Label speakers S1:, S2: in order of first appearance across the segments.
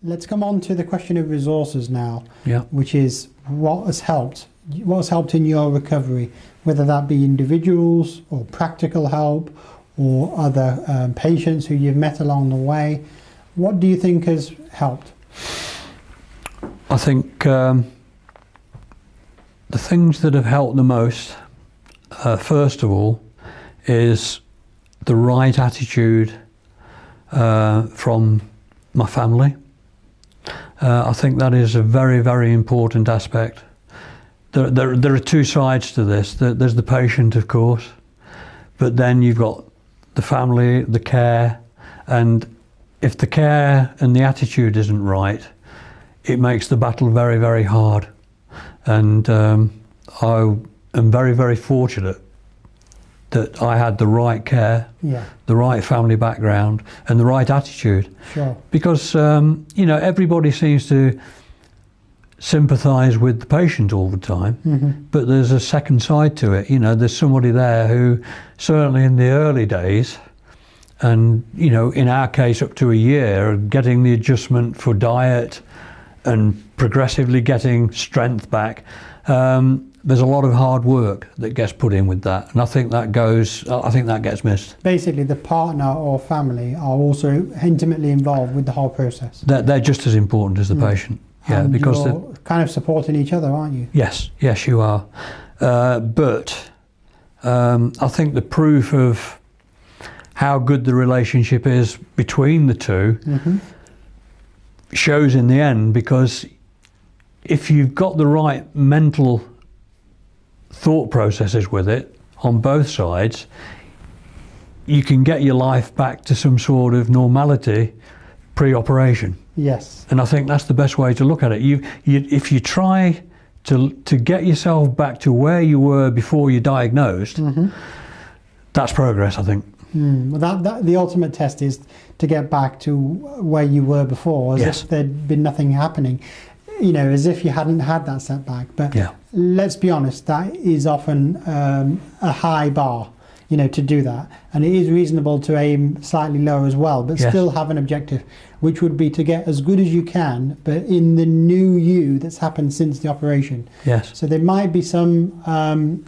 S1: Let's come on to the question of resources now,
S2: Yeah.
S1: which is what has helped in your recovery, whether that be individuals or practical help or other patients who you've met along the way. What do you think has helped?
S2: I think the things that have helped the most, first of all, is the right attitude from my family. I think that is a very, very important aspect. There are two sides to this. There's the patient, of course, but then you've got the family, the care, and if the care and the attitude isn't right, it makes the battle very, very hard. And I am very, very fortunate that I had the right care, the right family background, and the right attitude.
S1: Sure.
S2: Because, you know, everybody seems to sympathise with the patient all the time, but there's a second side to it. You know, there's somebody there who, certainly in the early days, and, you know, in our case up to a year, getting the adjustment for diet and progressively getting strength back, there's a lot of hard work that gets put in with that, and I think that gets missed.
S1: Basically, the partner or family are also intimately involved with the whole process.
S2: They're just as important as the patient. Yeah,
S1: and
S2: because
S1: you're kind of supporting each other, aren't you?
S2: Yes, you are. But I think the proof of how good the relationship is between the two shows in the end, because if you've got the right mental thought processes with it on both sides, you can get your life back to some sort of normality pre-operation.
S1: Yes.
S2: And I think that's the best way to look at it. If you try to get yourself back to where you were before you're diagnosed, that's progress, I think.
S1: Well, the ultimate test is to get back to where you were before, as if there'd been nothing happening. You know, as if you hadn't had that setback. But let's be honest, that is often a high bar, you know, to do that. And it is reasonable to aim slightly lower as well, but still have an objective, which would be to get as good as you can, but in the new you that's happened since the operation.
S2: Yes.
S1: So there might be some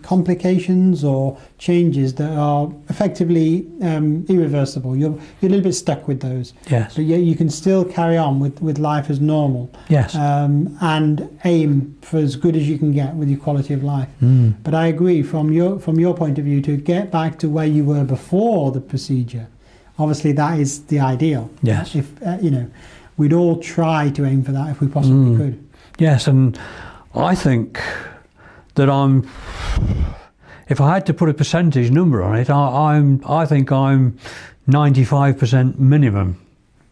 S1: complications or changes that are effectively irreversible. You're a little bit stuck with those.
S2: Yes.
S1: But yet you can still carry on with life as normal.
S2: Yes.
S1: And aim for as good as you can get with your quality of life. But I agree, from your point of view, to get back to where you were before the procedure, obviously that is the ideal.
S2: Yes.
S1: If you know, we'd all try to aim for that if we possibly could.
S2: Yes, and I think that if I had to put a percentage number on it, I think I'm 95% minimum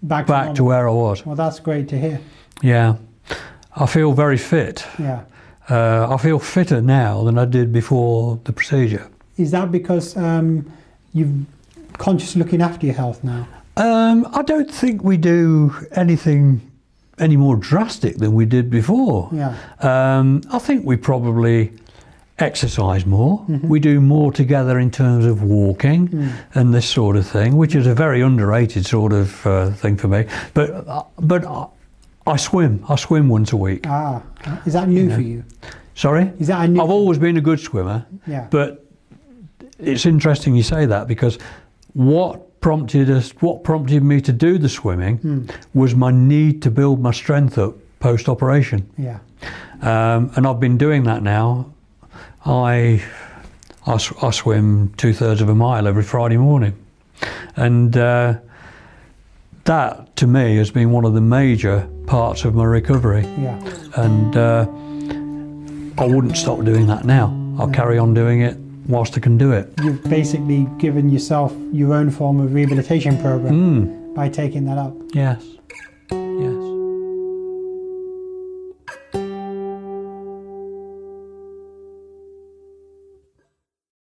S2: back to where I was.
S1: Well, that's great to hear.
S2: Yeah, I feel very fit.
S1: Yeah.
S2: I feel fitter now than I did before the procedure.
S1: Is that because you've consciously looking after your health now?
S2: I don't think we do anything any more drastic than we did before.
S1: Yeah.
S2: I think we probably exercise more. We do more together in terms of walking and this sort of thing, which is a very underrated sort of thing for me. But I swim. I swim once a week.
S1: Ah, is that new for you?
S2: Sorry?
S1: Is that a new?
S2: I've always been a good swimmer.
S1: Yeah.
S2: But it's interesting you say that, because what prompted me to do the swimming was my need to build my strength up post-operation.
S1: Yeah.
S2: And I've been doing that now. I swim 2/3 of a mile every Friday morning, and that to me has been one of the major parts of my recovery.
S1: Yeah.
S2: And I wouldn't stop doing that now. I'll carry on doing it whilst I can do it.
S1: You've basically given yourself your own form of rehabilitation program by taking that up.
S2: Yes.